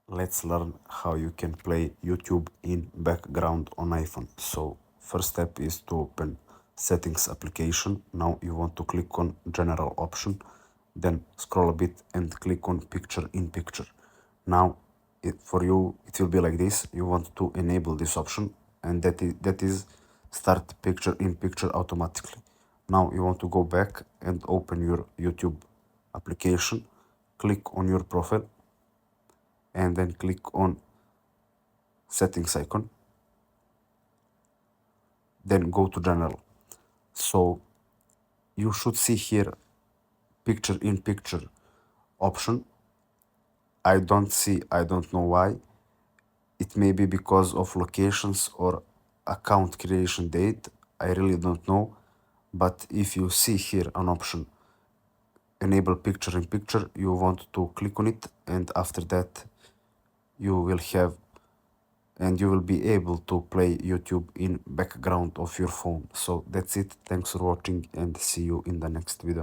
Let's learn how you can play YouTube in background on iPhone. So first step is to open settings application. Now you want to click on general option, then scroll a bit and click on picture in picture. Now for you it will be like this. You want to enable this option, and that is start picture in picture automatically. Now you want to go back and open your YouTube application, click on your profile, and then click on settings icon, then go to general. So you should see here picture in picture option. I don't see, I don't know why. It may be because of locations or account creation date, I really don't know. But if you see here an option enable picture in picture, you want to click on it, and after that you will have and you will be able to play YouTube in background of your phone. So that's it. Thanks for watching and see you in the next video.